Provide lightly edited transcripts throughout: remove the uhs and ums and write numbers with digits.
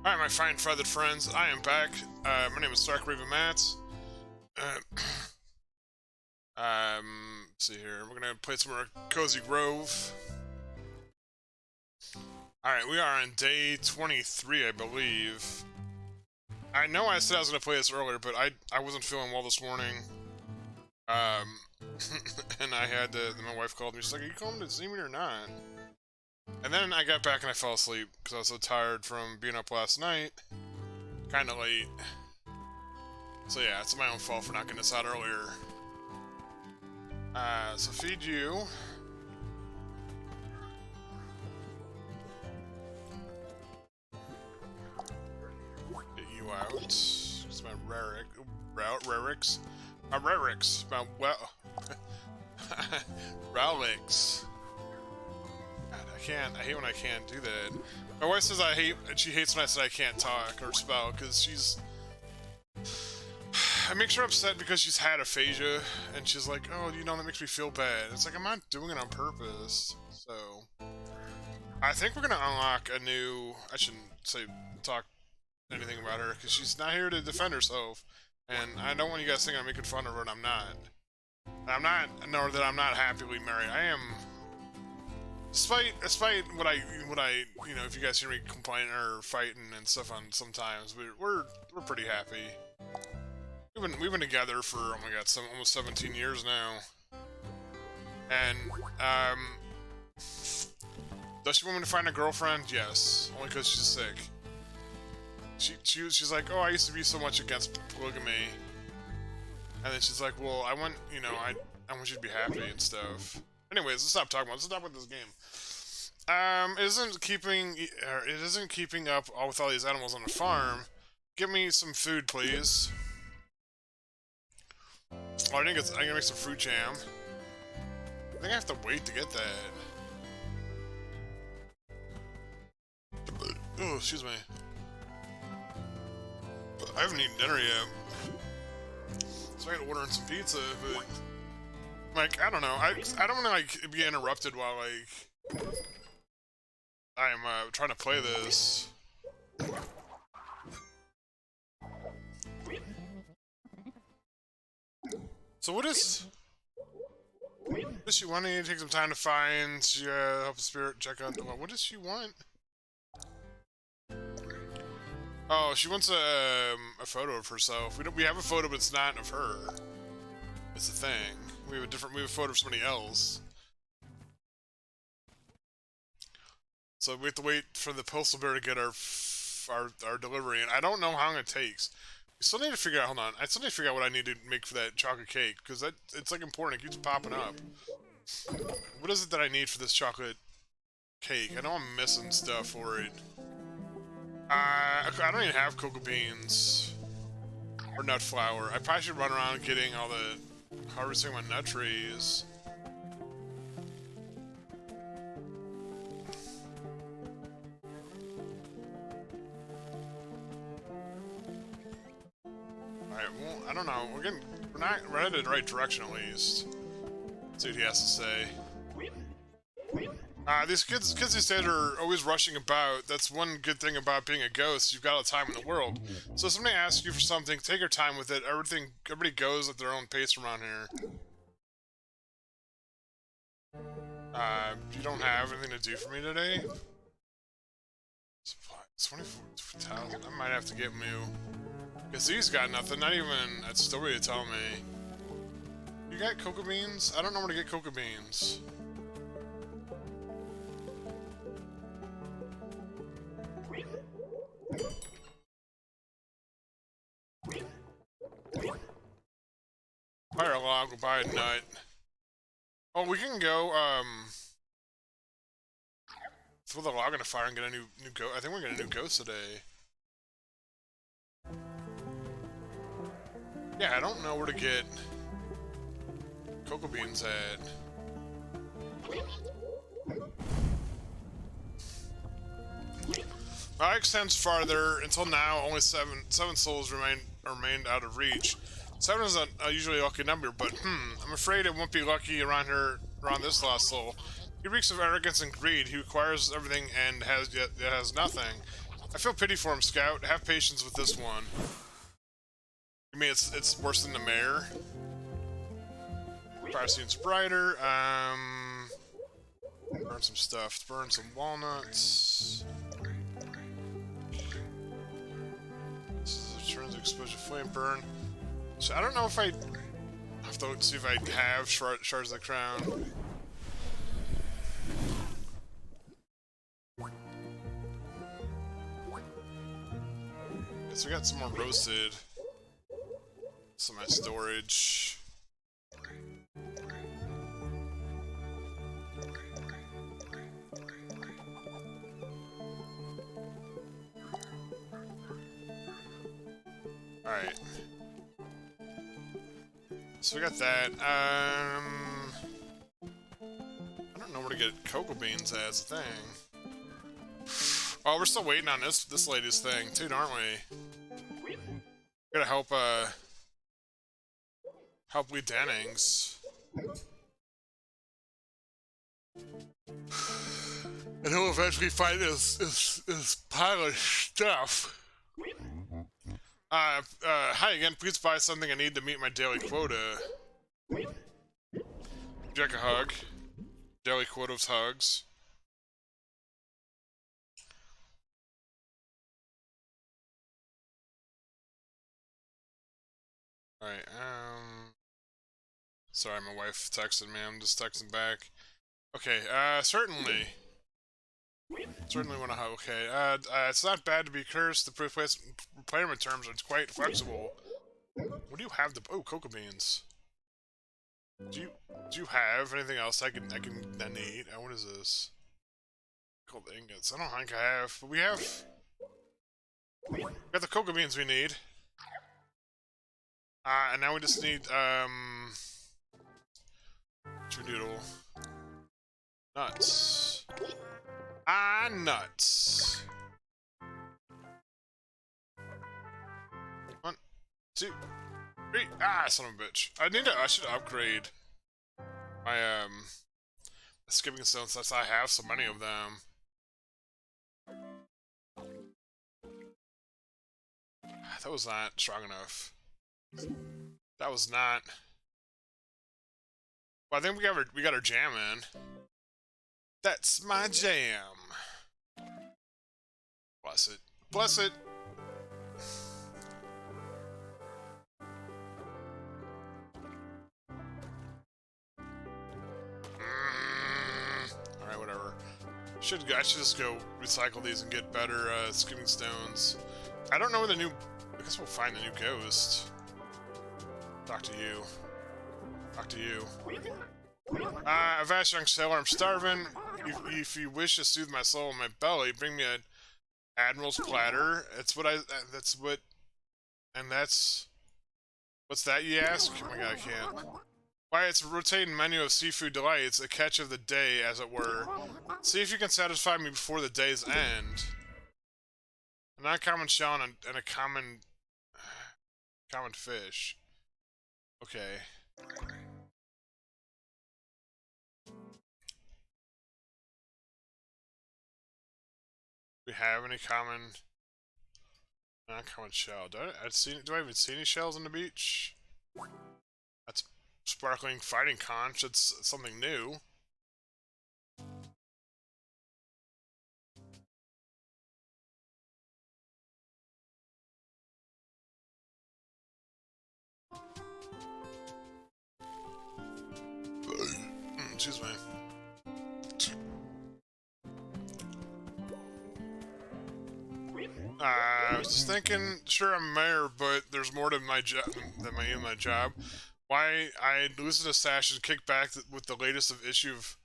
Alright, my fine feathered friends, I am back. My name is Stark Raven Mats. Let's see here. We're gonna play some more Cozy Grove. Alright, we are on day 23, I believe. I know I said I was gonna play this earlier, but I wasn't feeling well this morning. And I had to, my wife called me, she's like, are you coming to see me or not? And then I got back and I fell asleep because I was so tired from being up last night. Kinda late. So yeah, it's my own fault for not getting this out earlier. So feed you. Get you out. It's my Rarix. My Rarix. My Rowlix. I hate when I can't do that. My wife says she hates when I say I can't talk or spell, because she's... I make her upset because she's had aphasia, and she's like, oh, you know, that makes me feel bad. It's like, I'm not doing it on purpose. So, I think we're gonna unlock a new... I shouldn't talk anything about her, because she's not here to defend herself. And I don't want you guys think I'm making fun of her, and I'm not. Nor that I'm not happily married. I am... Despite what I, you know, if you guys hear me complaining or fighting and stuff on sometimes, we're pretty happy. We've been together for, oh my god, almost 17 years now. And does she want me to find a girlfriend? Yes, only because she's sick. She's like, oh, I used to be so much against polygamy, and then she's like, well, I want you to be happy and stuff. Anyways, let's stop talking about. Let's stop with this game. It isn't keeping up with all these animals on the farm. Give me some food, please. Oh, I gotta make some fruit jam. I think I have to wait to get that. Oh, excuse me. I haven't eaten dinner yet, so I gotta order in some pizza. But like, I don't know. I don't want to like be interrupted while like I am trying to play this. So what does she want? I need to take some time to find. Help the spirit check out. What does she want? Oh, she wants a photo of herself. We have a photo, but it's not of her. It's a thing. We have a photo of somebody else. So we have to wait for the postal bearer to get our delivery, and I don't know how long it takes. We still need to figure out. Hold on, I still need to figure out what I need to make for that chocolate cake, because it's like important. It keeps popping up. What is it that I need for this chocolate cake? I know I'm missing stuff for it. I don't even have cocoa beans or nut flour. I probably should run around getting all the harvesting my nut trees. Alright, well, I don't know. We're headed in the right direction at least. Let's see what he has to say. These kids these days are always rushing about. That's one good thing about being a ghost. You've got all the time in the world. So if somebody asks you for something, take your time with it. Everybody goes at their own pace around here. You don't have anything to do for me today? Supplies, 24,000. I might have to get Mew. Because he's got nothing, not even a story to tell me. You got cocoa beans? I don't know where to get cocoa beans. Fire a log, we'll buy a nut. Oh, we can go, throw the log in a fire and get a new ghost. I think we're getting a new ghost today. Yeah, I don't know where to get cocoa beans at. My extends farther. Until now, only seven souls remained out of reach. 7 is a usually lucky number, but I'm afraid it won't be lucky around this lost soul. He reeks of arrogance and greed. He requires everything and has nothing. I feel pity for him, Scout. Have patience with this one. I mean, it's worse than the mayor. Fire seems brighter. Burn some stuff. Burn some walnuts. This is a forensic exposure flame burn. So I don't know if I have to see if I have shards of the crown. So we got some more roasted. Some of my storage. Alright. So we got that. I don't know where to get cocoa beans as a thing. Oh, we're still waiting on this lady's thing, too, aren't we? Gotta help Lee Dennings. And he'll eventually find his pile of stuff. Hi again, please buy something I need to meet my daily quota. Would you like a hug? Daily quota of hugs. Alright, sorry, my wife texted me, I'm just texting back. Okay, certainly. Certainly want to hug, okay. It's not bad to be cursed, the replacement terms are quite flexible. What do you have oh, cocoa beans. Do you have anything else I need? Oh, what is this? Gold ingots. I don't think I have, but we got the cocoa beans we need. And now we just need, Doodle. Nuts. Nuts. 1, 2, 3. Son of a bitch. I should upgrade my, skipping stones since I have so many of them. That was not strong enough. That was not. Well, I think we got our jam in. That's my jam. Bless it. Bless it. Alright, whatever. I should just go recycle these and get better skimming stones. I don't know where the new. I guess we'll find the new ghost. Talk to you. Talk to you. Avast, young sailor, I'm starving. If you wish to soothe my soul in my belly, bring me an admiral's platter. What's that, you ask? Oh my god, I can't. Why, it's a rotating menu of seafood delights, a catch of the day, as it were. See if you can satisfy me before the day's end. An uncommon shell and a common fish. Okay. Do we have any uncommon shell? Do I even see any shells on the beach? That's sparkling fighting conch. It's something new. Excuse me. I was just thinking, sure I'm mayor, but there's more to my job than my job. Why I'd lose the stash and kick back with the latest issue of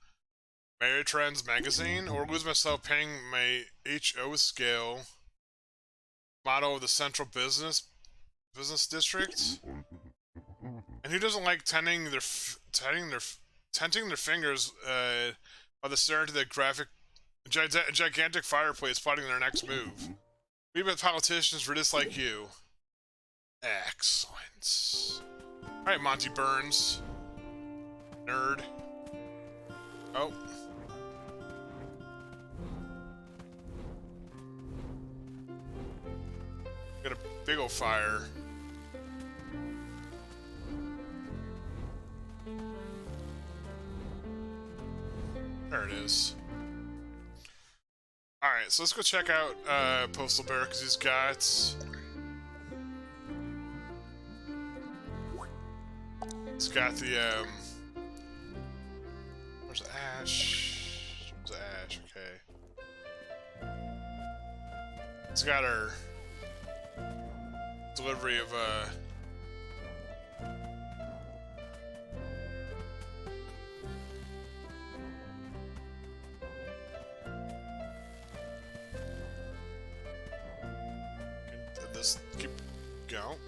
Mayor Trends magazine, or lose myself paying my HO scale model of the central business district. And who doesn't like tenting their fingers while they stare into the gigantic fireplace, plotting their next move? We've been politicians for just like you. Excellent. Alright, Monty Burns. Nerd. Oh. Got a big old fire. There it is. Alright, so let's go check out Postal Bear, because he's got... He's got the, where's Ash? Where's Ash? Okay. He's got our delivery of, Can this keep going?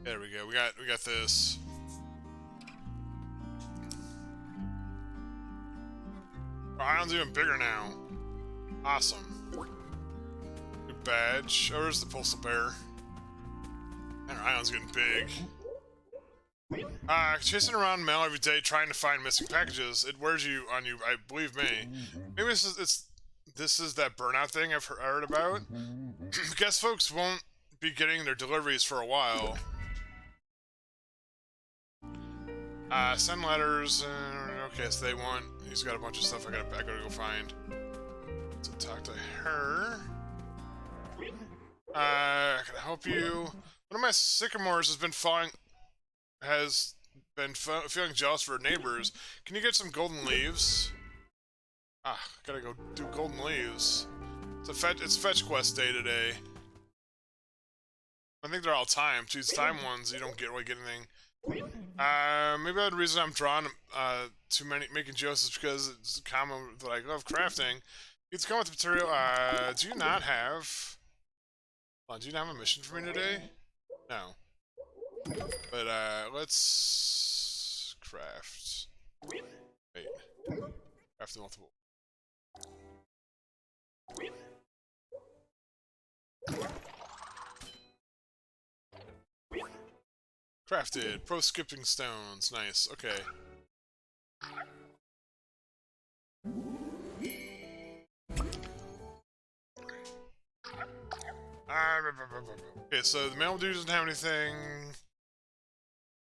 There we go. We got this. Our island's even bigger now. Awesome. New badge. Oh, there's the Postal Bear. And our island's getting big. Chasing around mail every day trying to find missing packages. It wears you on you, I believe me. Maybe this is that burnout thing I've heard about. Guess folks won't be getting their deliveries for a while. Send letters. Okay, so they want. He's got a bunch of stuff I gotta go find. To talk to her. Can I help you? One of my sycamores has been feeling jealous for her neighbors. Can you get some golden leaves? Gotta go do golden leaves. It's fetch quest day today. I think they're all timed. These time ones, you don't really get anything. Maybe the reason I'm drawn to making jokes is because it's common that I love crafting. It's come with material. Do you not have... do you not have a mission for me today? No. But, let's... craft... Wait. Craft the multiple. Crafted. Pro skipping stones. Nice. Okay. Okay, so the mail dude doesn't have anything.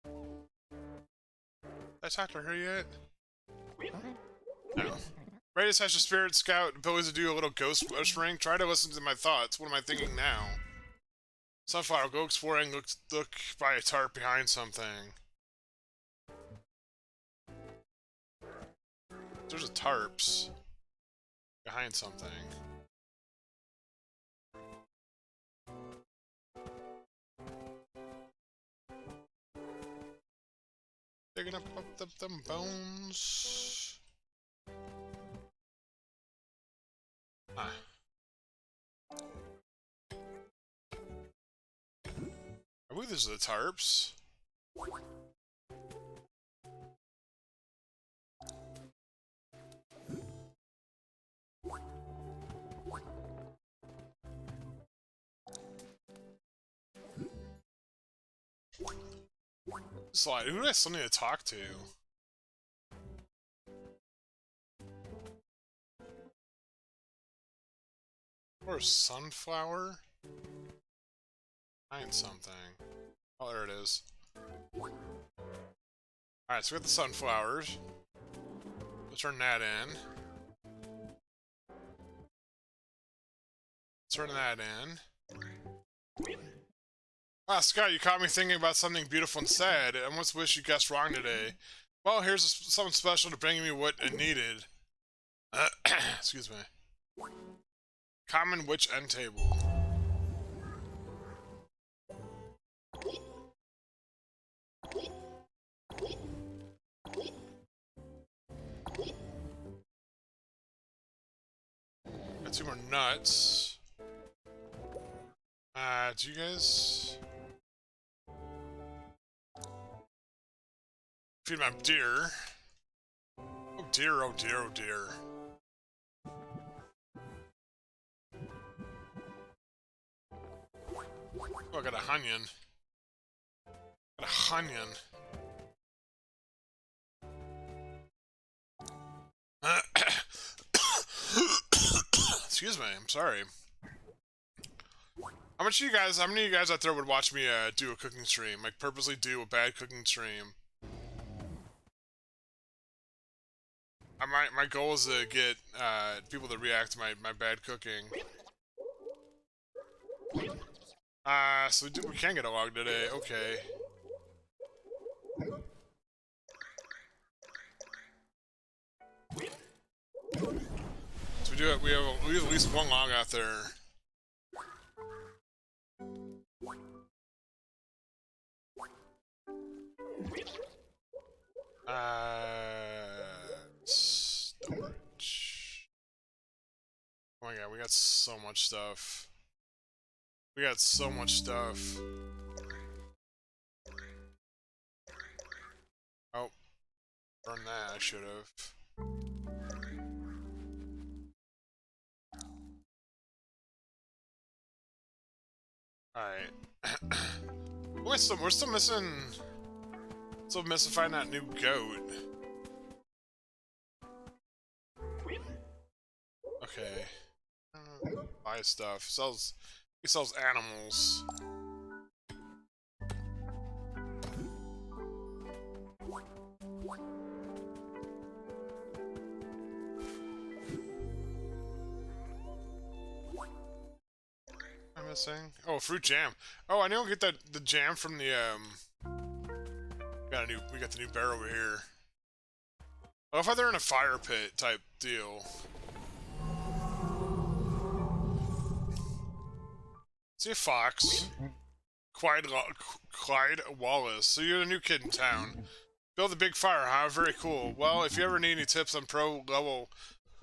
Did I talk to her yet? No. Radius has a spirit scout ability to do a little ghost ring. Try to listen to my thoughts. What am I thinking now? Sunflower, go exploring, look by a tarp behind something. There's a tarps behind something. Digging up them bones. Ah. I believe these are the tarps. Slide. Who do I still need to talk to? Or sunflower? Find something. Oh, there it is. Alright, so we got the sunflowers. Let's turn that in. Turn that in. Ah, Scott, you caught me thinking about something beautiful and sad. I almost wish you guessed wrong today. Well, here's something special to bring me what it needed. Excuse me. Common witch end table. Got 2 more nuts. Do you guys... Feed my deer. Oh dear, oh dear, oh dear. Oh, I got a onion. Got a onion. excuse me. I'm sorry. How many of you guys out there would watch me do a cooking stream? Like, purposely do a bad cooking stream? My goal is to get people to react to my bad cooking. So we can get a log today. Okay. So we have at least one log out there. Storage. Oh my god, we got so much stuff. We got so much stuff. Oh. Burn that, I should have. Alright. we're still missing... Still missing finding that new goat. Okay. Buy stuff. He sells animals. I'm missing. Oh, fruit jam. Oh, I know we'll get the jam from the we got the new bear over here. Oh, if they're in a fire pit type deal. See a fox. Clyde Wallace. So you're the new kid in town. Build a big fire, huh? Very cool. Well, if you ever need any tips on pro-level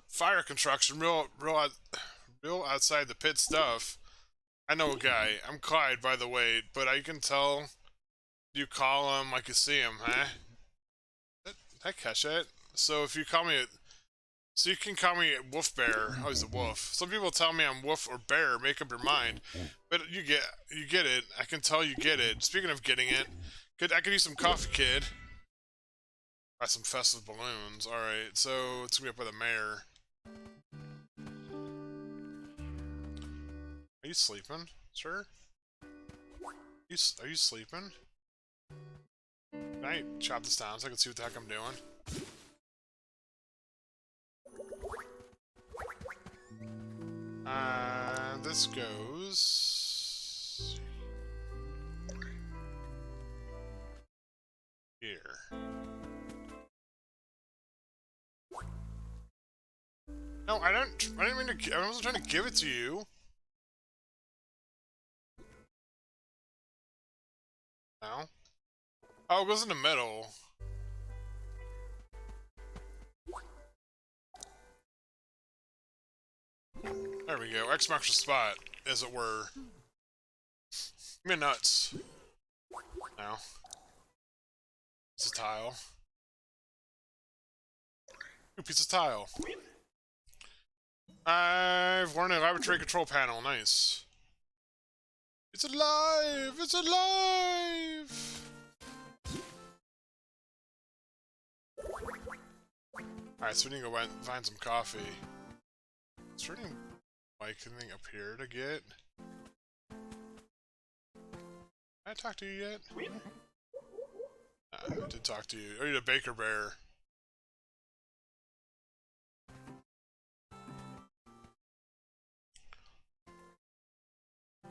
fire construction, real outside the pit stuff, I know a guy. I'm Clyde, by the way, but I can tell you call him like you see him, huh? Did I catch it? So if you call me so you can call me Wolf Bear. Oh, he's a wolf. Some people tell me I'm wolf or bear. Make up your mind. But you get it. I can tell you get it. Speaking of getting it, I could use some coffee, kid. Buy some festive balloons. All right, so it's gonna be up by the mayor. Are you sleeping, sir? Are you sleeping? Can I chop this down so I can see what the heck I'm doing? This goes here. No, I didn't mean to. I wasn't trying to give it to you. No. Oh, it goes in the middle. There we go. X marks the spot, as it were. Give me nuts. No. It's a tile. New piece of tile. I've learned a laboratory control panel. Nice. It's alive! It's alive! Alright, so we need to go find some coffee. Is there any anything up here to get? Did I talk to you yet? I did talk to you. Oh, you're the Baker Bear.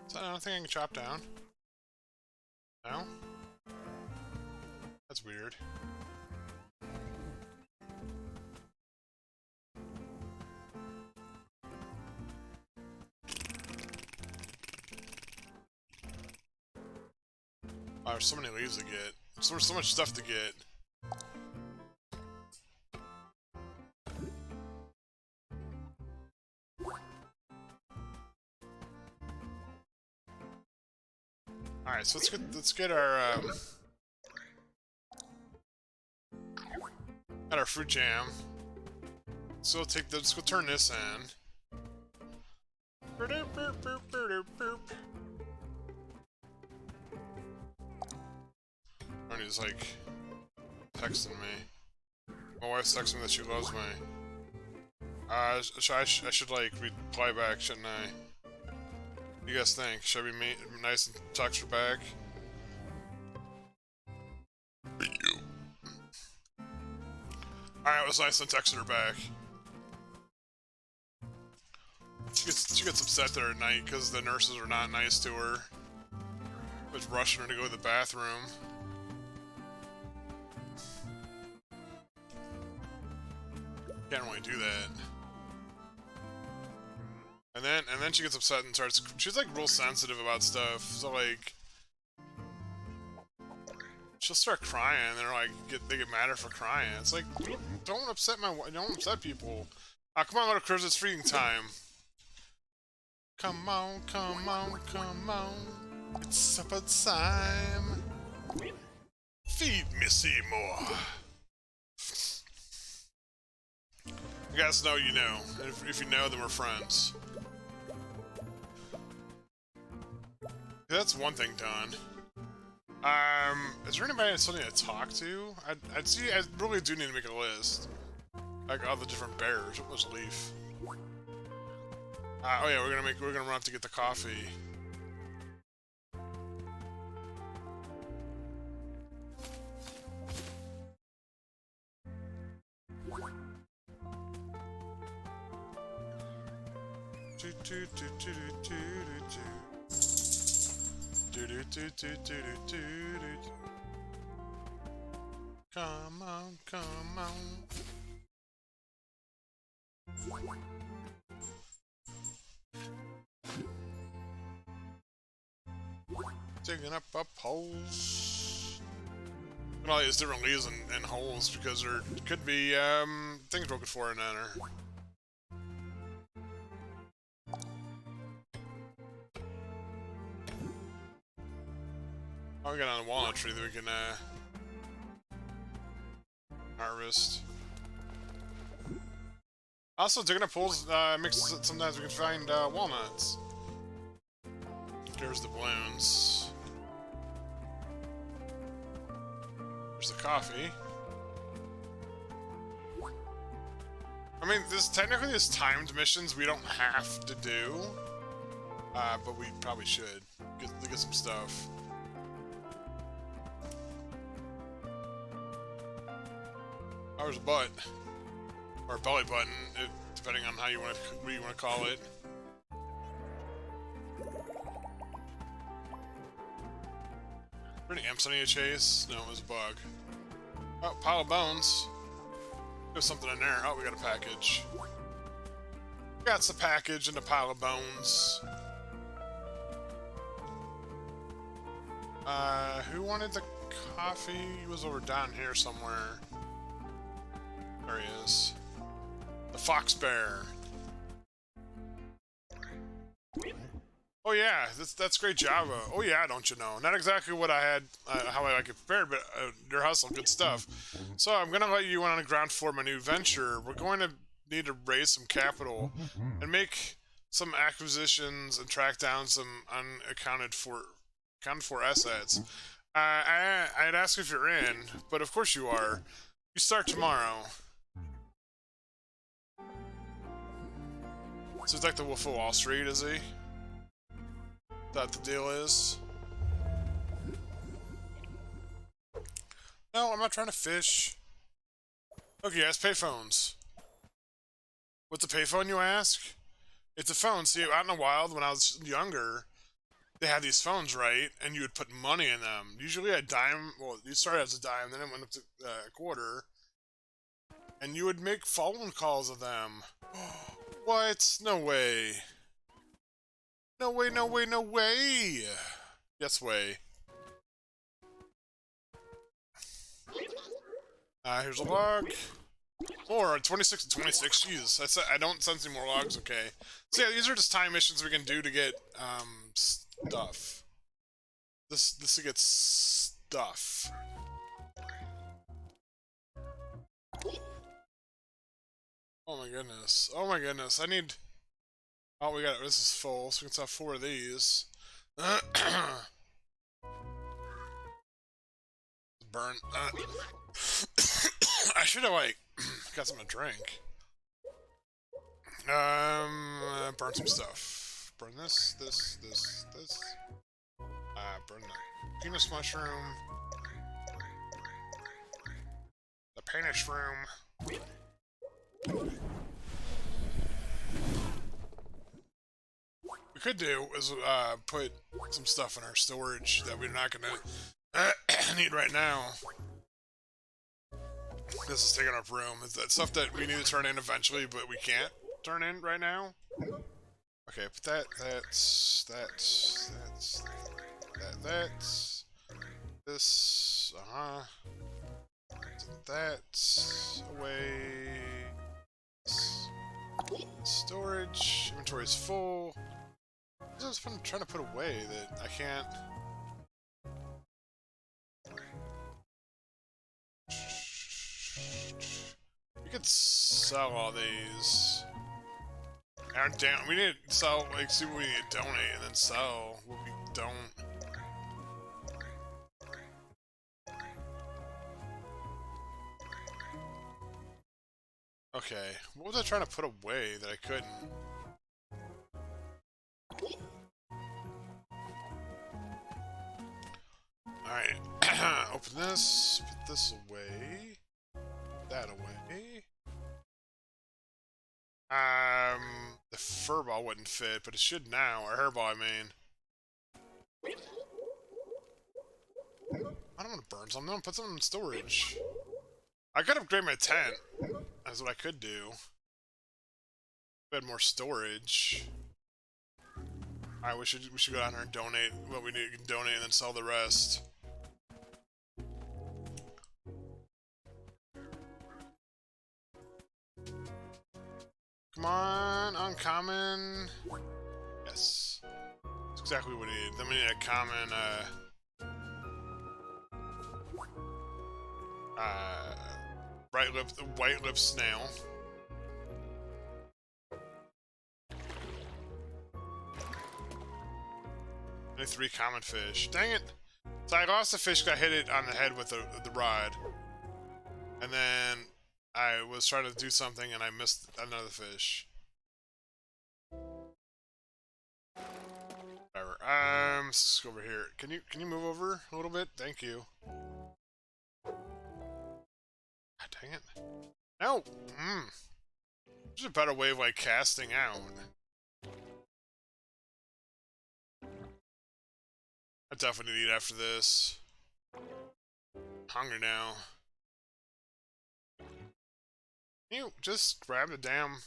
Is that another thing I can chop down? No? That's weird. Oh, there's so many leaves to get. There's so much stuff to get. Alright, so let's get our got our fruit jam. So let's go turn this in. And he's like texting me. My wife's texting me that she loves me. I should like reply back, shouldn't I? What do you guys think? Should I be nice and text her back? Alright, it was nice and texted her back. She gets upset there at night because the nurses are not nice to her. Was rushing her to go to the bathroom. Can't really do that. And then she gets upset and starts. She's like real sensitive about stuff. So like, she'll start crying. And they're like, they get mad at her for crying. It's like, don't upset people. Come on, little Chris, it's feeding time. Come on, come on, come on. It's supper time. Feed me, Seymour. You guys know you know. And if you know, then we're friends. That's one thing done. Is there anybody I still need to talk to? I really do need to make a list. Like all the different bears. What was Leaf? Oh yeah, we're gonna run up to get the coffee. Come on, come on. Digging up holes. And all these different leaves and holes because there could be things broken for in there. Oh, we got a walnut tree that we can harvest. Also, digging up holes sometimes we can find walnuts. There's the balloons. There's the coffee. I mean, technically there's timed missions we don't have to do, but we probably should get some stuff. Oh, there's a butt. Or a belly button, depending on how what you want to call it. Any imps I need to chase? No, it was a bug. Oh, pile of bones. There's something in there. Oh, we got a package. Got the package and a pile of bones. Who wanted the coffee? He was over down here somewhere. There he is. The fox bear. Oh yeah, that's great Java. Oh yeah, don't you know? Not exactly what I had, how I like it prepared, but your hustle, good stuff. So I'm gonna let you in on the ground floor of my new venture. We're going to need to raise some capital and make some acquisitions and track down some unaccounted for assets. I'd ask if you're in, but of course you are. You start tomorrow. So he's like the Wolf of Wall Street, is he? That the deal is? No, I'm not trying to fish. Okay, yes, payphones. What's a payphone, you ask? It's a phone. See, out in the wild, when I was younger, they had these phones, right? And you would put money in them. Usually a dime. Well, you started as a dime, then it went up to a quarter. And you would make phone calls of them. What? No way. No way, no way, no way! Yes way. Here's a log. Or 26 to 26, Jesus. I don't sense any more logs, okay. So yeah, these are just time missions we can do to get, stuff. This to get stuff. Oh my goodness. Oh my goodness. I need... Oh, we got it. This is full, so we can sell 4 of these. Burn. I should have, like, got something to drink. Burn some stuff. Burn this. Burn the penis mushroom. The penis room. We could do is put some stuff in our storage that we're not gonna need right now. This is taking up room. Is that stuff that we need to turn in eventually, but we can't turn in right now? Okay, but that's this, that's away. Storage, inventory is full. What is this I'm trying to put away that I can't? We could sell all these. We need to sell, like, see what we need to donate and then sell what we don't. Okay, what was I trying to put away that I couldn't? Alright, open this, put this away, that away. The fur ball wouldn't fit, but it should now, or hairball, I mean. I don't want to burn something, put something in storage. I could upgrade my tent. That's what I could do. Had more storage. Alright, we should go down here and donate what we need to donate and then sell the rest. Come on, uncommon. Yes. That's exactly what we need. Then we need a common white lip snail. Only 3 common fish. Dang it! So I lost the fish, got hit it on the head with the rod. And then I was trying to do something and I missed another fish. Whatever. Let's go over here. Can you move over a little bit? Thank you. God dang it. No! There's a better way of, like, casting out. I definitely need after this. Hungry now. Can you just grab the damn...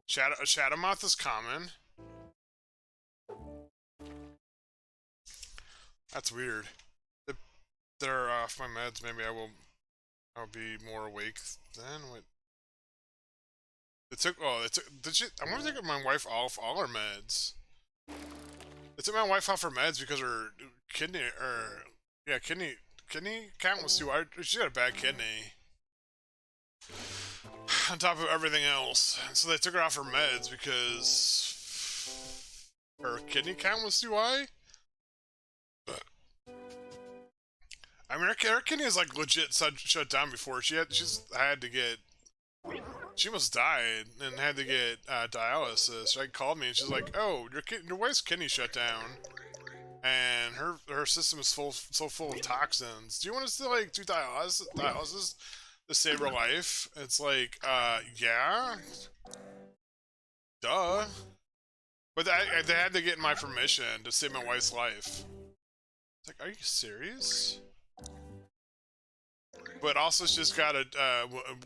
Shadow Moth is common. That's weird. If they're off my meds, maybe I'll be more awake then. What? I wonder if they took my wife off all her meds. They took my wife off her meds because her kidney count was too high. She had a bad kidney. On top of everything else. So they took her off her meds because her kidney count was too high? I mean, her kidney is like legit shut down before. She had to get... She almost died and had to get dialysis. She called me and she's like, "Oh, your wife's kidney shut down, and her system is so full of toxins. Do you want us to like do dialysis to save her life?" It's like, yeah, duh. But they had to get my permission to save my wife's life. It's like, are you serious? But also, she's got a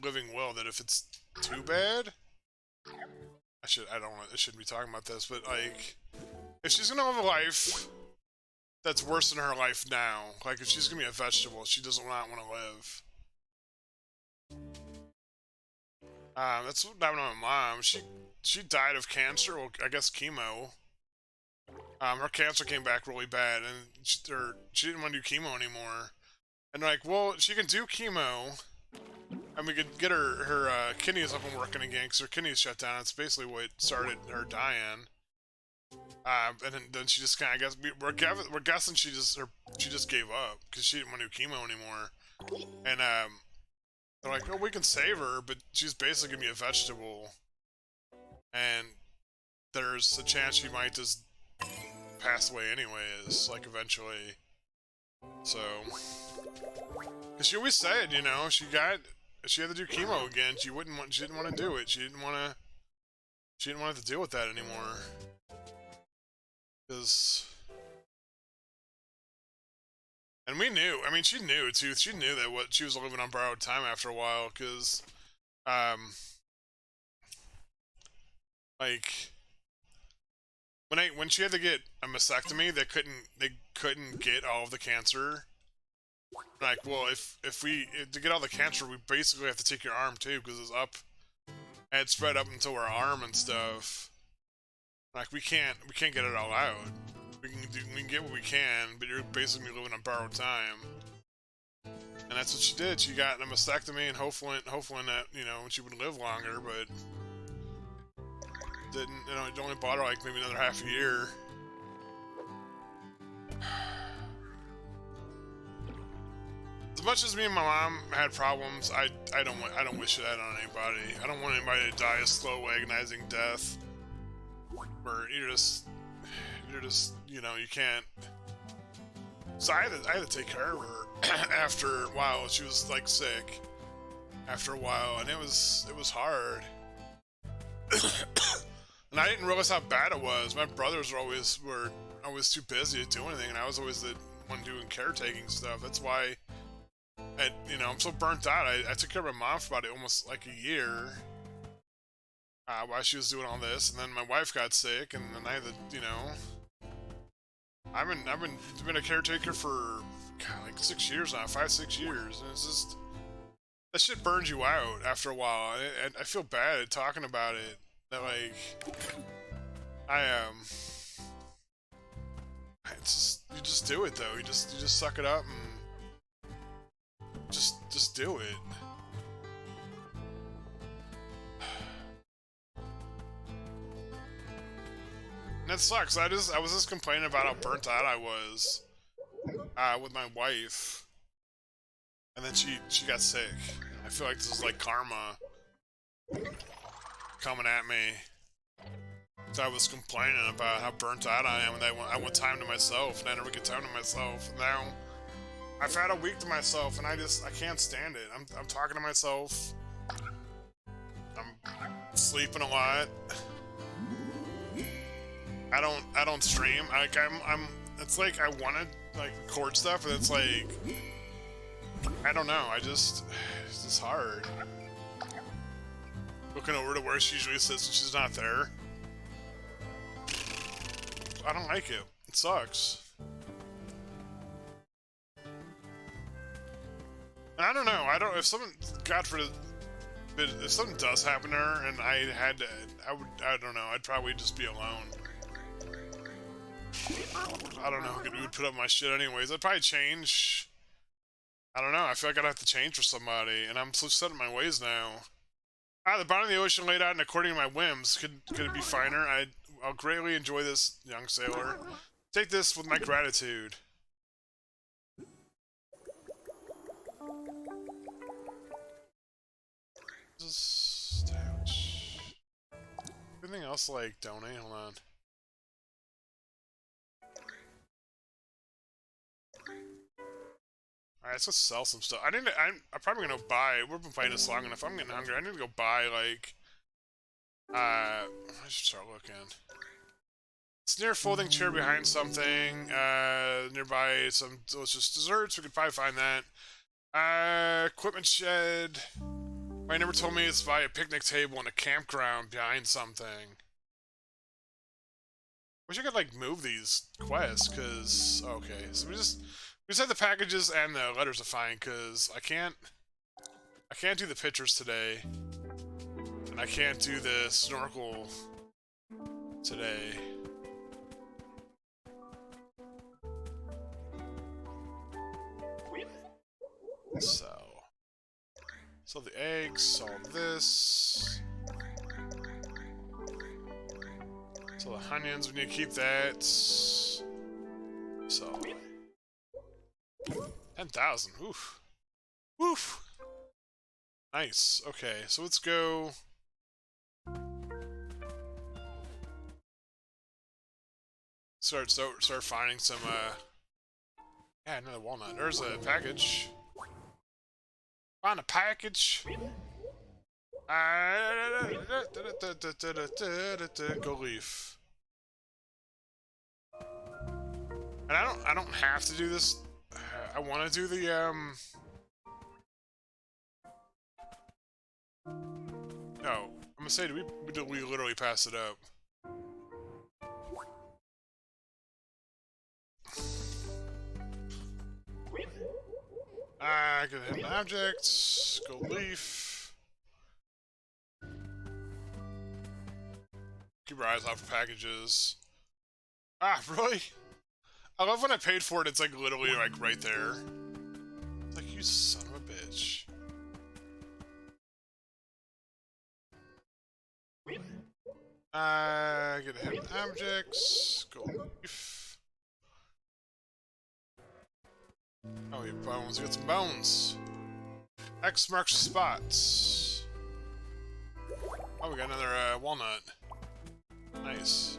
living will that if it's too bad, I shouldn't be talking about this, but like, if she's gonna live a life that's worse than her life now, like if she's gonna be a vegetable, she does not want to live. That's what happened to my mom. She died of cancer, well, I guess chemo. Her cancer came back really bad, and she didn't want to do chemo anymore. And like, well, she can do chemo, and we could get her kidneys up and working again, because her kidneys shut down. That's basically what started her dying. And then she just kind of, I guess, we're guessing she just gave up, because she didn't want to do chemo anymore. And they're like, oh, we can save her, but she's basically gonna be a vegetable, and there's a chance she might just pass away anyways, like eventually. So, cause she always said, you know, she had to do chemo again. She didn't want to do it. She didn't want to have to deal with that anymore. Cause, and we knew. I mean, she knew too. She knew that what she was living on borrowed time after a while. Cause, like when she had to get a mastectomy, they couldn't get all of the cancer. Like, well, if to get all the cancer, we basically have to take your arm too, because it's up, and it's spread up into our arm and stuff. Like, we can't get it all out. We can get what we can, but you're basically living on borrowed time. And that's what she did. She got a mastectomy and hopefully that, you know, she would live longer, but didn't. You know, it only bought her like maybe another half a year. As much as me and my mom had problems, I don't wish that on anybody. I don't want anybody to die a slow, agonizing death, where you're just, you know, you can't. So I had to take care of her after a while. She was like sick after a while, and it was hard. And I didn't realize how bad it was. My brothers were always too busy to do anything, and I was always the one doing caretaking stuff. That's why, you know, I'm so burnt out. I took care of my mom for about almost like a year while she was doing all this, and then my wife got sick, and then I had to, you know, I've been a caretaker for God, like 6 years now, 5-6 years, and it's just that shit burns you out after a while. I feel bad talking about it. That like it's just, you just do it though. You just suck it up and just do it. And that sucks. I was just complaining about how burnt out I was with my wife, and then she got sick. I feel like this is like karma coming at me. So I was complaining about how burnt out I am, and I want time to myself, and I never get time to myself. And now I've had a week to myself, and I can't stand it. I'm talking to myself. I'm sleeping a lot. I don't stream. Like I'm. It's like I want to like record stuff, and it's like I don't know. It's just hard. Looking over to where she usually sits when she's not there. I don't like it. It sucks. And I don't know. If something, God forbid, if something does happen to her and I had to, I don't know. I'd probably just be alone. I don't know who would put up my shit anyways. I'd probably change. I don't know. I feel like I'd have to change for somebody, and I'm so set in my ways now. The bottom of the ocean laid out and according to my whims. Could it be finer? I'll greatly enjoy this, young sailor. Take this with my gratitude. Ouch. Anything else like donate? Hold on. Alright, let's go sell some stuff. I'm probably gonna buy. We've been playing this long enough. I'm getting hungry. I need to go buy like. I should start looking. It's near a folding chair behind something. Nearby some delicious desserts. We could probably find that. Equipment shed. My neighbor told me it's by a picnic table and a campground behind something. Wish I could like move these quests, cause okay. So we just had the packages and the letters to find, cause I can't do the pictures today. And I can't do the snorkel today. Sell the eggs, sell this. Sell the onions, we need to keep that. So 10,000, oof. Woof! Nice. Okay, so let's go. Start finding some, yeah, another walnut. There's a package. Find a package. Go leaf. And I don't have to do this. I want to do the, No, I'm gonna say, we literally pass it up? Gonna hit an object, go leaf. Keep your eyes out for packages. Ah, really? I love when I paid for it, it's like literally like right there. It's like, you son of a bitch. Gonna hit objects, go leaf. Oh, you bones, you got some bones. X marks the spots. Oh, we got another walnut. Nice.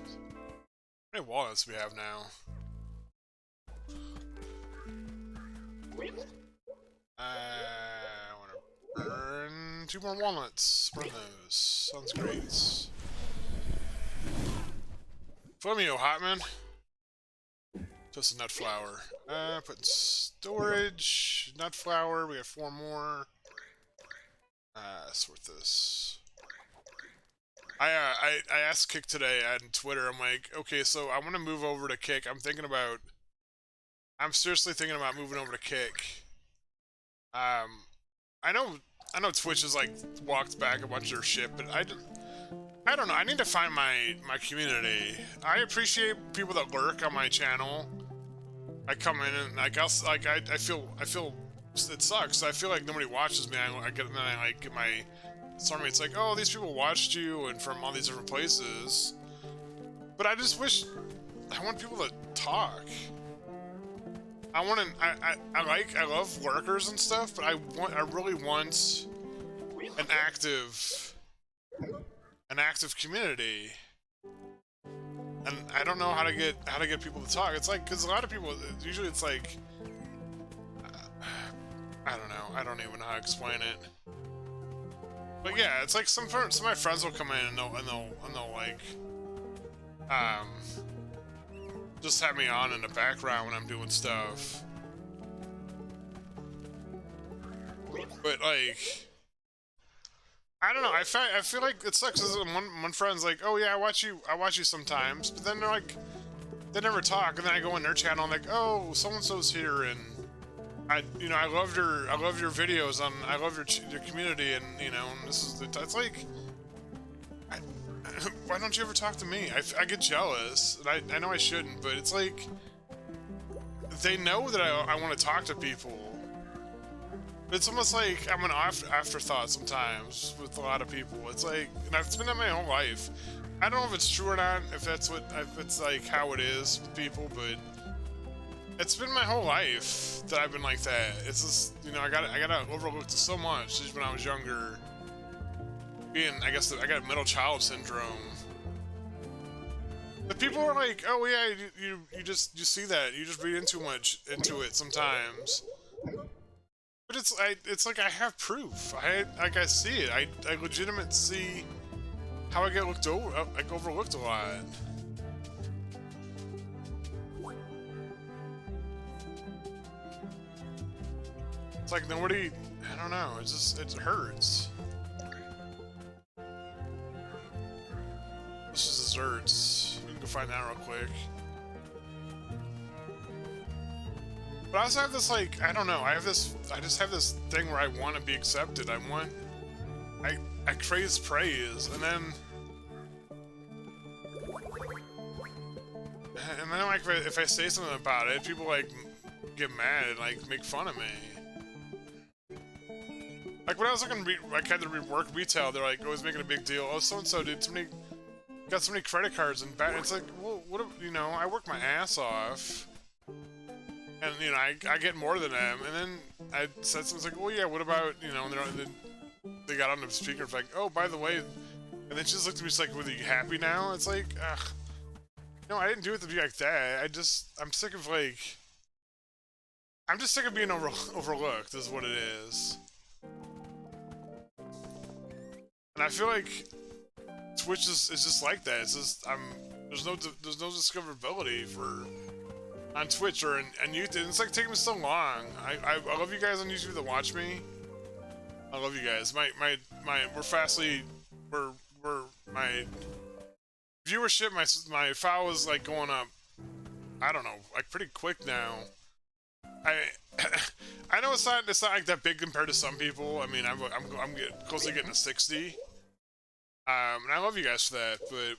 How many walnuts do we have now? I want to burn 2 more walnuts. Burn those. Sounds great. Flamio Hotman. Just a nut flower. Put in storage. Nut flower. We got 4 more. Sort this. I asked Kick today on Twitter. I'm like, okay, so I want to move over to Kick. I'm seriously thinking about moving over to Kick. I know Twitch has like walked back a bunch of their shit, but I don't know. I need to find my community. I appreciate people that lurk on my channel. I come in and like I feel it sucks. I feel like nobody watches me. I get my soulmate's like, oh, these people watched you and from all these different places. But I just wish I want people to talk. I love lurkers and stuff, but I really want an active community. And I don't know how to get people to talk. It's like, because a lot of people, usually it's like, I don't know. I don't even know how to explain it. But yeah, it's like some of my friends will come in and they'll like, just have me on in the background when I'm doing stuff. But like, I don't know. I feel like it sucks. One friend's like, "Oh yeah, I watch you sometimes," but then they're like, they never talk, and then I go in their channel and like, "Oh, so and so's here," and I love your videos on, I love your community, and and this is it's like, why don't you ever talk to me? I get jealous, and I know I shouldn't, but it's like, they know that I want to talk to people. It's almost like I'm an afterthought sometimes with a lot of people. It's like, and I've been that my whole life. I don't know if it's true or not, if it's like how it is with people, but it's been my whole life that I've been like that. It's just, I got overlooked so much just when I was younger. I got middle child syndrome. But people are like, oh yeah, you see that, you just read too much into it sometimes. But it's like I have proof. I see it. I legitimately see how I get overlooked a lot. It's like nobody. I don't know. It hurts. This is desserts. We can go find that real quick. But I also have this, like, I don't know, I just have this thing where I want to be accepted. I crave praise, and then like, if I say something about it, people, like, get mad and, like, make fun of me. Like, when I was looking, I had to work retail, they're, like, always making a big deal. Oh, so-and-so got so many credit cards and it's like, well, I work my ass off. And, you know, I get more than them. And then I said something like, well, yeah, what about, you know, and they got on the speaker, like, oh, by the way. And then she just looked at me, she's like, were you happy now? It's like, ugh. No, I didn't do it to be like that. I'm sick of, like, I'm just sick of being overlooked, is what it is. And I feel like Twitch is just like that. It's just, there's no discoverability for on Twitch or in YouTube. It's like taking me so long. I love you guys on YouTube that watch me. I love you guys. My viewership, my file is like going up. I don't know, like pretty quick now. I know it's not like that big compared to some people. I mean, I'm close to getting to 60. And I love you guys for that, but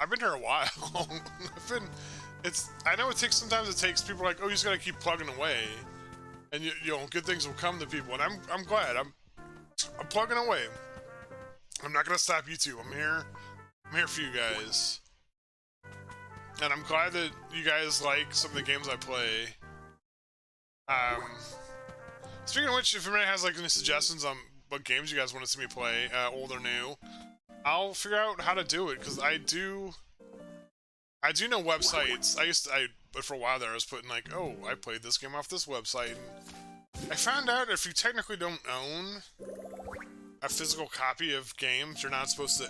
I've been here a while. I know sometimes it takes people like, oh, you just gotta keep plugging away, and you know, good things will come to people, and I'm glad. I'm plugging away. I'm not gonna stop YouTube. I'm here for you guys. And I'm glad that you guys like some of the games I play. Speaking of which, if anybody has like any suggestions on what games you guys want to see me play, old or new, I'll figure out how to do it, because I do know websites. But for a while there I was putting like, oh, I played this game off this website, and I found out if you technically don't own a physical copy of games, you're not supposed to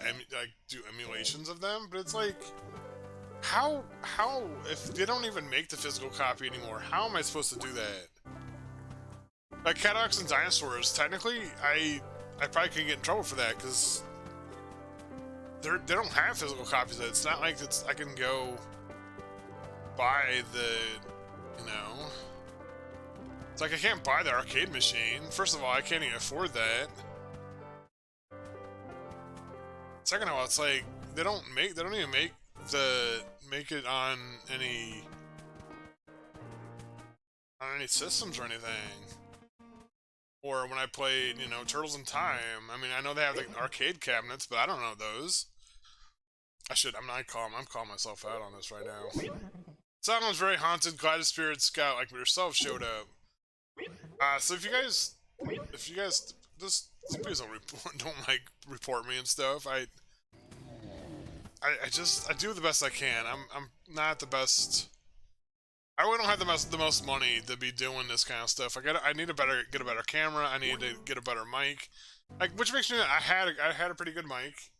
do emulations of them. But it's like, how if they don't even make the physical copy anymore, how am I supposed to do that? Like Cadillacs and Dinosaurs, technically I probably couldn't get in trouble for that, because they don't have physical copies of it. It's not like I can go buy the, you know, it's like I can't buy the arcade machine. First of all, I can't even afford that. Second of all, it's like they don't even make it on any systems or anything. Or when I played, you know, Turtles in Time, I mean, I know they have like arcade cabinets, but I don't know those. I'm calling myself out on this right now. Sound was very haunted. Glad a spirit scout like yourself showed up. So if you guys just please don't like report me and stuff. I do the best I can. I'm not the best. I really don't have the most money to be doing this kind of stuff. I need to get a better camera. I need to get a better mic, like, which makes me I had a pretty good mic,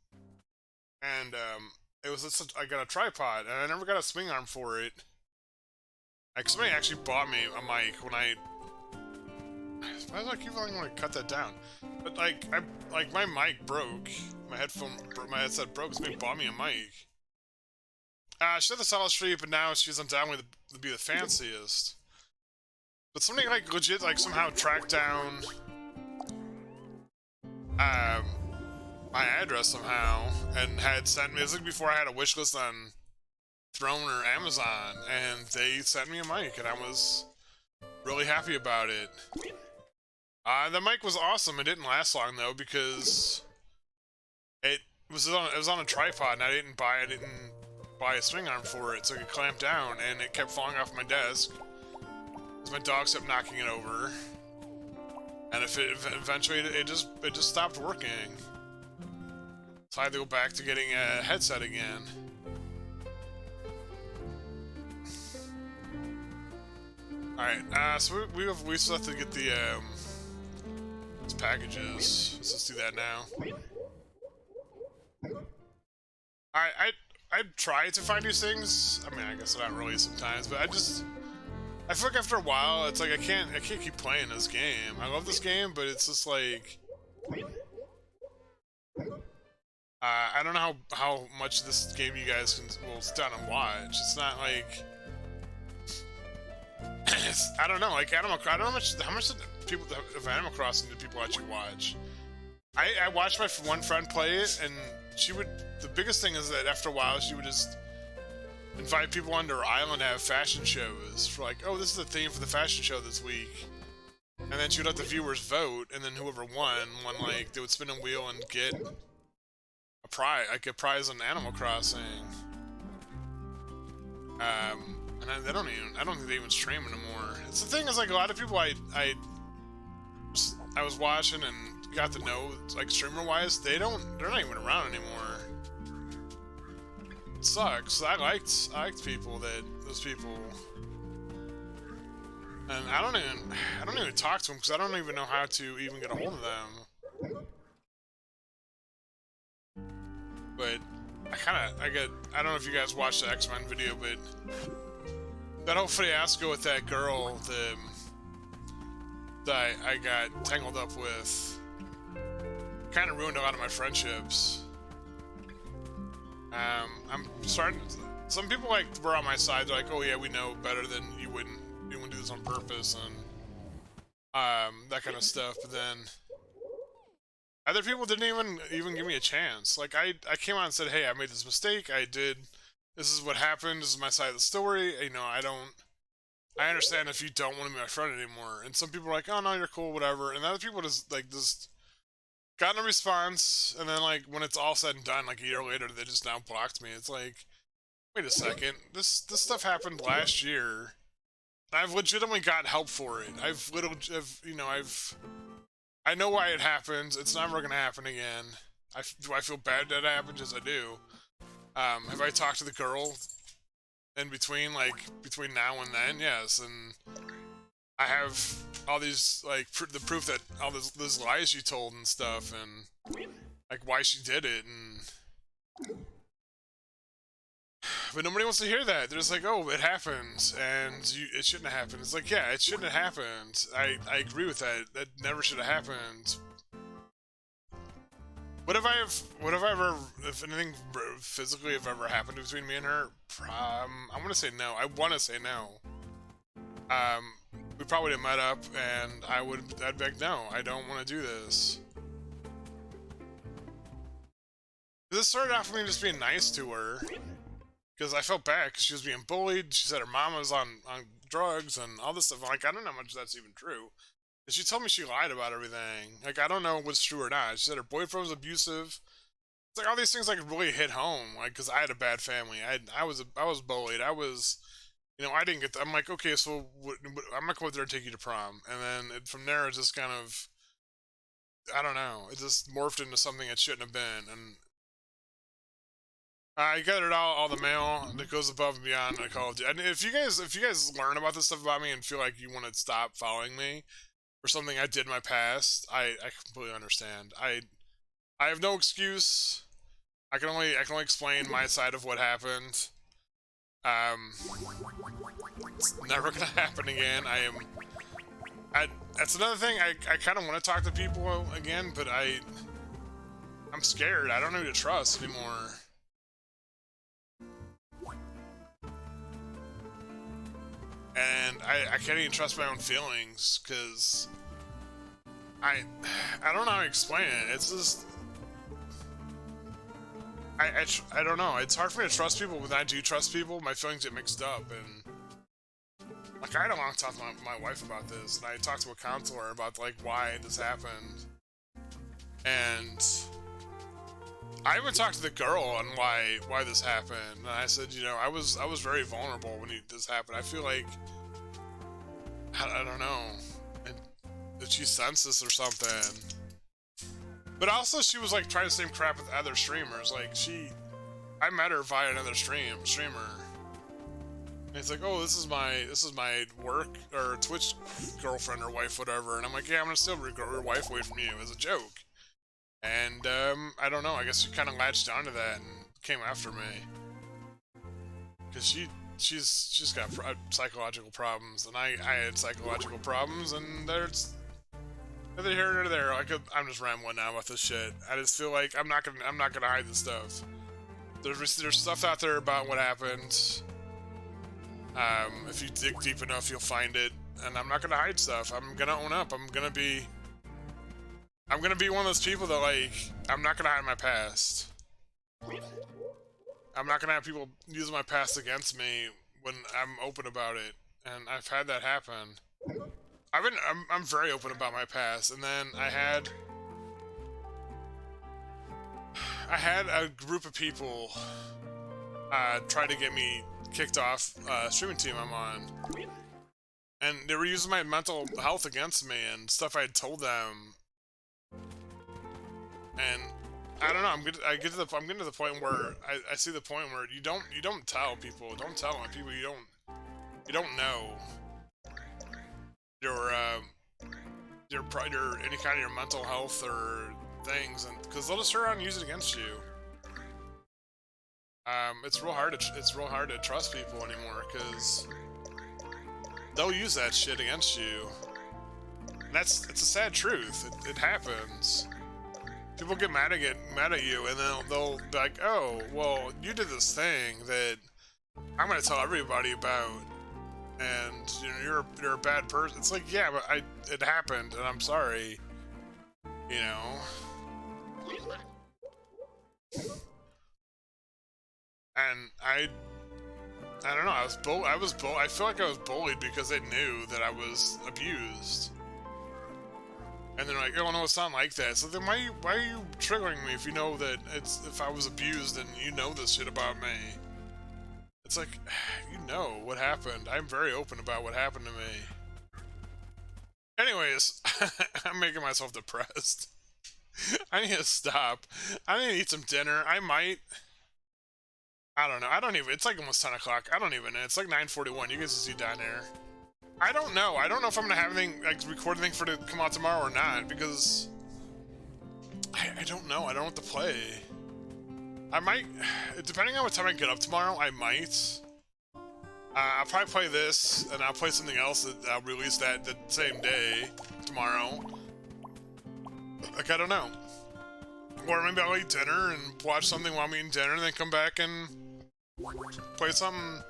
and I got a tripod, and I never got a swing arm for it. Like, somebody actually bought me a mic when why do I keep wanting to cut that down? But like my mic broke, my headset broke. Somebody bought me a mic. She had the solid street, but now she's undoubtedly to be the fanciest. But somebody like legit like somehow tracked down my address somehow and had sent me. This was before I had a wish list on Throne or Amazon, and they sent me a mic, and I was really happy about it. The mic was awesome. It didn't last long though, because it was on a tripod, and I didn't buy a swing arm for it, so it could clamp down, and it kept falling off my desk because my dogs kept knocking it over, and eventually it just stopped working. So I had to go back to getting a headset again. All right, so we still have to get the these packages. Let's just do that now. I try to find these things. I mean, I guess not really sometimes, but I feel like after a while, it's like I can't keep playing this game. I love this game, but it's just like I don't know how much this game you guys will sit down and watch. It's not like I don't know, like Animal Crossing. I don't know how much of Animal Crossing do people actually watch. I watched my one friend play it, and she would. The biggest thing is that after a while, she would just invite people onto her island to have fashion shows. For like, oh, this is the theme for the fashion show this week. And then she would let the viewers vote, and then whoever won, like, they would spin a wheel and get a prize on Animal Crossing. And I don't think they even stream anymore. It's the thing is like a lot of people I was watching and got to know like streamer wise, they're not even around anymore. It sucks. I liked those people, and I don't even talk to them because I don't even know how to even get a hold of them. But I don't know if you guys watched the X-Men video, but that whole fiasco with that girl that I got tangled up with kind of ruined a lot of my friendships. I'm starting. Some people like were on my side. They're like, "Oh yeah, we know better than you wouldn't do this on purpose," and that kind of stuff. But then other people didn't even give me a chance. Like I came out and said, "Hey, I made this mistake. This is what happened. This is my side of the story. You know, I understand if you don't want to be my friend anymore." And some people are like, "Oh no, you're cool, whatever." And other people just got no response. And then like when it's all said and done, like a year later, they just now blocked me. It's like, wait a second, this stuff happened last year. I've legitimately got help for it. I know why it happens. It's never gonna happen again. Do I feel bad that it happened? Yes, I do. Have I talked to the girl in between, like between now and then? Yes, and I have all these like the proof that all those lies she told and stuff, and like why she did it, and but nobody wants to hear that. They're just like, oh, it happens, and it shouldn't have happened. It's like, yeah, it shouldn't have happened. I agree with that. That never should have happened. What have I ever, if anything physically have ever happened between me and her? I'm gonna say no. I want to say no. We probably have met up, and I'd be like, no, I don't want to do this. This started off with me just being nice to her, because I felt bad because she was being bullied. She said her mom was on drugs and all this stuff. I'm like, I don't know how much that's even true. And she told me she lied about everything. Like, I don't know what's true or not. She said her boyfriend was abusive. It's like all these things like really hit home. Like, because I had a bad family. I was bullied. I was, you know, I didn't get. I'm like, okay, so I'm gonna go out there and take you to prom. And then from there, it just kind of, I don't know. It just morphed into something it shouldn't have been. And I gathered all the mail that goes above and beyond the Call of Duty. And if you guys learn about this stuff about me and feel like you want to stop following me for something I did in my past, I completely understand. I have no excuse. I can only explain my side of what happened. It's never gonna happen again. That's another thing. I kind of want to talk to people again, but I'm scared. I don't know who to trust anymore. And I can't even trust my own feelings because I don't know how to explain it. It's just I don't know. It's hard for me to trust people. When I do trust people, my feelings get mixed up, and like I don't want to talk to my wife about this, and I talked to a counselor about like why this happened, and I even talked to the girl on why this happened, and I said, you know, I was very vulnerable when this happened. I feel like I don't know, did she sense this or something? But also, she was like trying the same crap with other streamers. Like I met her via another streamer, and it's like, oh, this is my work or Twitch girlfriend or wife, whatever. And I'm like, yeah, I'm gonna steal your wife away from you as a joke. And I don't know. I guess she kind of latched onto that and came after me because she's got psychological problems, and I had psychological problems, and there's neither here nor there. I'm just rambling now about this shit. I just feel like I'm not gonna hide this stuff. There's stuff out there about what happened. If you dig deep enough, you'll find it, and I'm not gonna hide stuff. I'm gonna own up. I'm gonna be one of those people that like I'm not gonna hide my past. I'm not gonna have people use my past against me when I'm open about it, and I've had that happen. I'm very open about my past, and then I had a group of people try to get me kicked off streaming team I'm on, and they were using my mental health against me and stuff I had told them. And I don't know. I'm getting to the point where I see the point where you don't tell people. Don't tell on people you don't know your any kind of your mental health or things, and because they'll just turn around and use it against you. It's real hard to trust people anymore because they'll use that shit against you. And it's a sad truth. It happens. People get mad at you, and then they'll be like, "Oh, well, you did this thing that I'm gonna tell everybody about, and you know you're a bad person." It's like, yeah, but it happened, and I'm sorry. You know. And I don't know. I feel like I was bullied because they knew that I was abused. And they're like, "Oh no, it's not like that." So then why are you triggering me if you know that if I was abused and you know this shit about me? It's like, you know what happened. I'm very open about what happened to me. Anyways, I'm making myself depressed. I need to stop. I need to eat some dinner. I don't know. I don't even. It's like almost 10 o'clock. I don't even know. It's like 9:41. You guys see down there. I don't know. I don't know if I'm gonna have anything, like, record anything for it to come out tomorrow or not, because I don't know. I don't know what to play. I might, depending on what time I get up tomorrow, I might. I'll probably play this, and I'll play something else that I'll release that the same day, tomorrow. Like, I don't know. Or maybe I'll eat dinner and watch something while I'm eating dinner, and then come back and play something.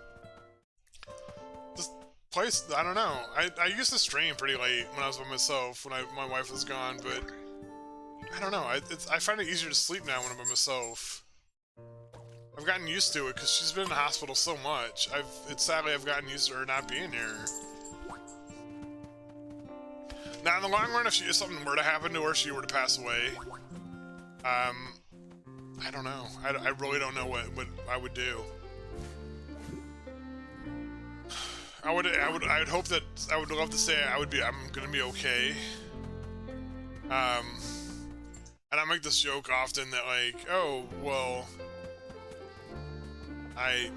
I don't know. I used to stream pretty late when I was by myself, when my wife was gone, but I don't know. I find it easier to sleep now when I'm by myself. I've gotten used to it because she's been in the hospital so much. Sadly I've gotten used to her not being here. Now in the long run, if something were to happen to her, she were to pass away, I don't know. I really don't know what I would do. I would hope that I would love to say I'm gonna be okay. And I make this joke often that, like, oh well, I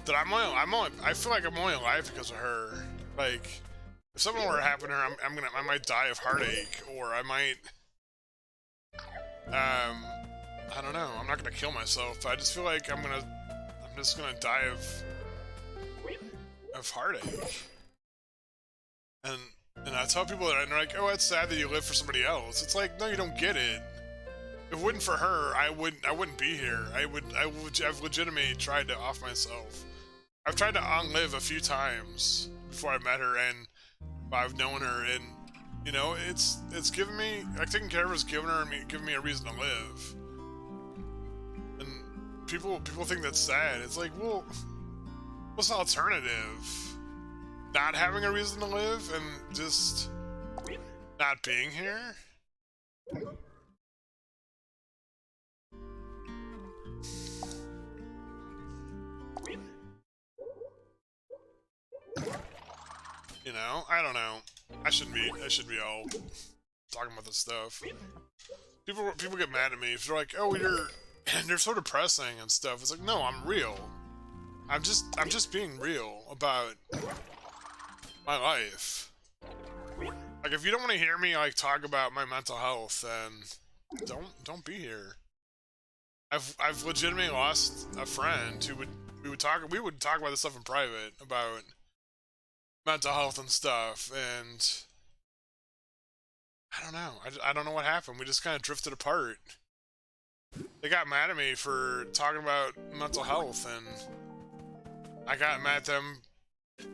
I feel like I'm only alive because of her. Like, if something were to happen to her, I might die of heartache, or I might, I don't know. I'm not gonna kill myself. I just feel like I'm just gonna die of heartache. And I tell people that, and they're like, "Oh, it's sad that you live for somebody else." It's like, no, you don't get it. If it wasn't for her, I wouldn't be here. I've legitimately tried to off myself. I've tried to unlive a few times before I met her, and I've known her, and you know, it's given me, like, taking care of her is giving me a reason to live. And people think that's sad. It's like, well, what's the alternative? Not having a reason to live and just not being here? You know, I don't know. I should be all talking about this stuff. People get mad at me if they're like, "Oh, you're so depressing and stuff." It's like, no, I'm real. I'm just being real about my life. Like, if you don't want to hear me, like, talk about my mental health, then don't be here. I've legitimately lost a friend who we would talk about this stuff in private about mental health and stuff, and I don't know. I don't know what happened. We just kind of drifted apart. They got mad at me for talking about mental health, and I got mad at them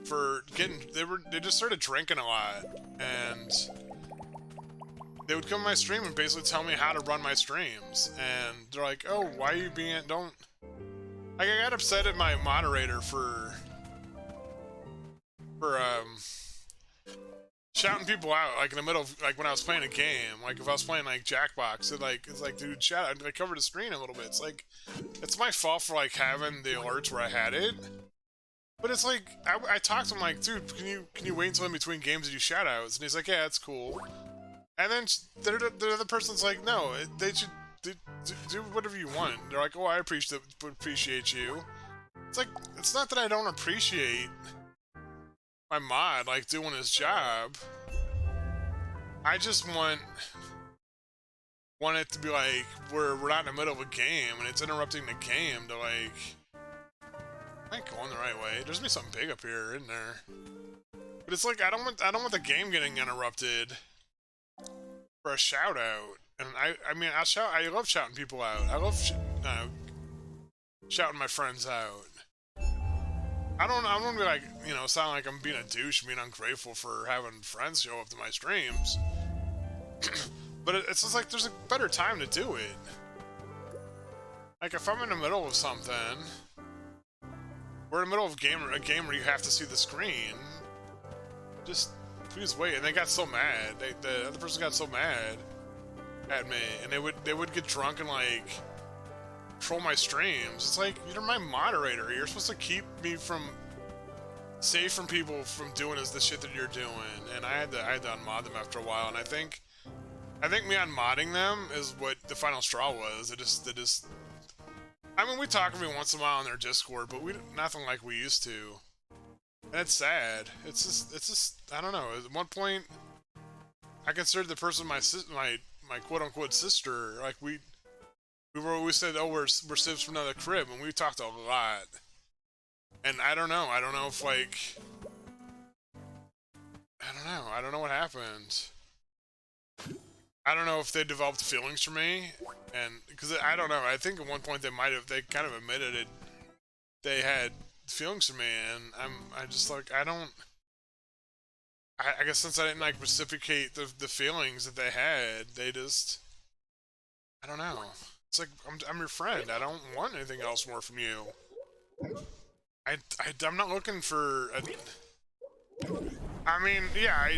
for they just started drinking a lot, and they would come to my stream and basically tell me how to run my streams, and they're like, "Oh, why are you don't..." Like, I got upset at my moderator for shouting people out, like in the middle of, like when I was playing a game, like if I was playing like Jackbox, it's like, dude, shout out, I covered the screen a little bit. It's like, it's my fault for like having the alerts where I had it. But it's like, I talked to him like, dude, can you wait until in between games and do shout outs? And he's like, yeah, that's cool. And then the other person's like, no, they should do whatever you want. They're like, oh, I appreciate you. It's like, it's not that I don't appreciate my mod, like, doing his job. I just want it to be like, we're not in the middle of a game, and it's interrupting the game to, like... I ain't going the right way. There's gonna be something big up here, isn't there? But it's like, I don't want the game getting interrupted for a shout out. And I mean, I love shouting people out. I love shouting my friends out. I don't want to be like, you know, sound like I'm being a douche, being ungrateful for having friends show up to my streams. But it's just like, there's a better time to do it. Like, if I'm in the middle of something, we're in the middle of a game where you have to see the screen, just please wait. And they got so mad. The other person got so mad at me, and they would get drunk and like troll my streams. It's like, you're my moderator. You're supposed to keep me safe from people from doing the shit that you're doing. And I had to unmod them after a while. And I think me unmodding them is what the final straw was. It just I mean, we talk every once in a while on their Discord, but nothing like we used to. And it's sad. It's just I don't know. At one point, I considered the person my quote unquote sister. Like we said, oh, we're sibs from another crib, and we talked a lot. And I don't know. I don't know if like I don't know what happened. I don't know if they developed feelings for me, and because I don't know. I think at one point they kind of admitted it. They had feelings for me, and I just like, I guess since I didn't like reciprocate the feelings that they had, they just, I don't know. It's like, I'm your friend. I don't want anything else more from you. I'm not looking for I mean, yeah,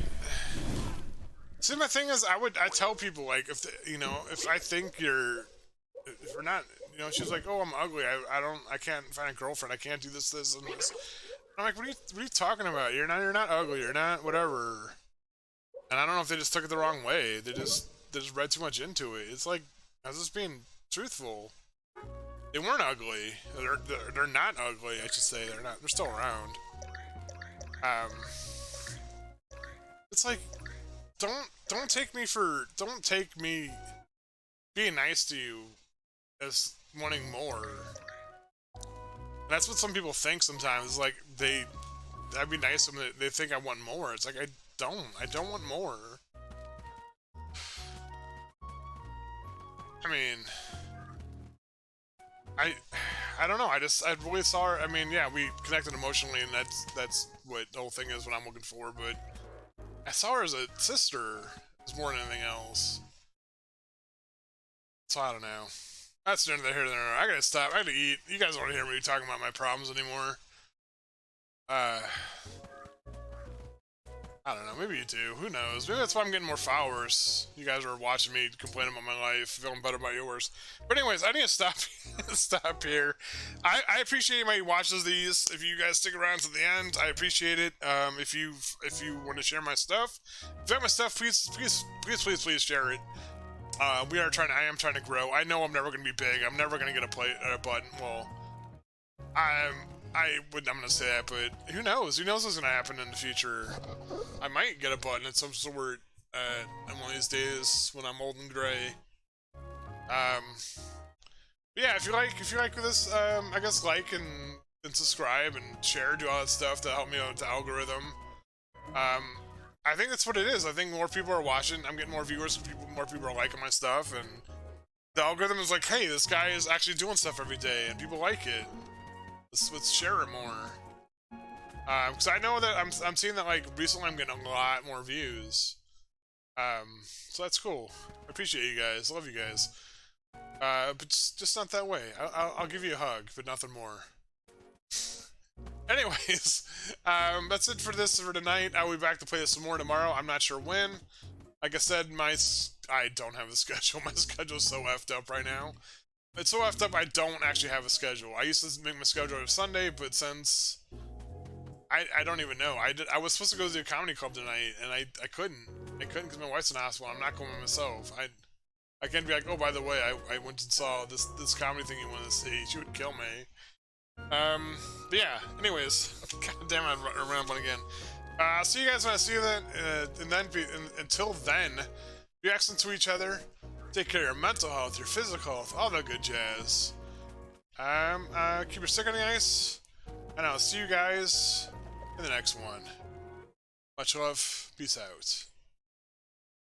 see, my thing is, I tell people, like, if I think if you're not, you know, she's like, oh, I'm ugly, I can't find a girlfriend, I can't do this, and this. I'm like, what are you talking about? You're not ugly, you're not whatever. And I don't know if they just took it the wrong way. They just read too much into it. It's like, I was just being truthful. They weren't ugly. They're not ugly, I should say. They're still around. It's like, don't take me being nice to you as wanting more. And that's what some people think sometimes. It's like I'd be nice to them, they think I want more. It's like, I don't want more. I mean, I don't know. I really saw her. I mean, yeah, we connected emotionally, and that's what the whole thing is, what I'm looking for. But I saw her as a sister, as more than anything else. So I don't know. That's neither here nor there. I gotta stop. I gotta eat. You guys don't want to hear me talking about my problems anymore. I don't know. Maybe you do. Who knows? Maybe that's why I'm getting more followers. You guys are watching me complain about my life, feeling better about yours. But anyways, I need to stop here. I appreciate anybody who watches these. If you guys stick around to the end, I appreciate it. If you want to share my stuff, if you have my stuff, please share it. I am trying to grow. I know I'm never gonna be big. I'm never gonna get a button. Well, I'm gonna say that, but who knows? Who knows what's gonna happen in the future? I might get a button at some sort in one of these days when I'm old and gray. Yeah, if you like this, I guess like and subscribe and share, do all that stuff to help me out with the algorithm. I think that's what it is. I think more people are watching. I'm getting more viewers. More people are liking my stuff, and the algorithm is like, hey, this guy is actually doing stuff every day, and people like it. Let's share it more. Because I know that I'm seeing that, like, recently I'm getting a lot more views. So that's cool. I appreciate you guys. Love you guys. But just not that way. I'll give you a hug, but nothing more. Anyways, that's it for this for tonight. I'll be back to play this some more tomorrow. I'm not sure when. Like I said, I don't have a schedule. My schedule's so effed up right now. It's so effed up I don't actually have a schedule. I used to make my schedule every Sunday, but since I don't even know. I was supposed to go to the comedy club tonight, and I couldn't. I couldn't because my wife's in the hospital. I'm not going by myself. I can't be like, oh, by the way, I went and saw this comedy thing you wanted to see. She would kill me. But yeah. Anyways, god damn, I'm rambling again. See you guys when I see you then. And then until then, be excellent to each other. Take care of your mental health, your physical health, all that good jazz. Keep your stick on the ice, and I'll see you guys in the next one. Much love. Peace out.